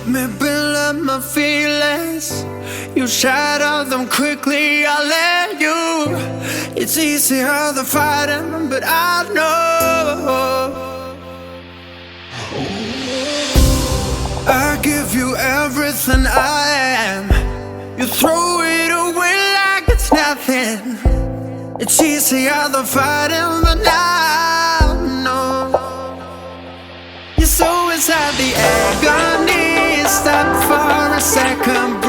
let me build up my feelings. You shatter them quickly, I let you. It's easier than fighting, but I know I give you everything I am. You throw it away like it's nothing. It's easier than fighting, but I know you're so inside the agony. Stop for a second.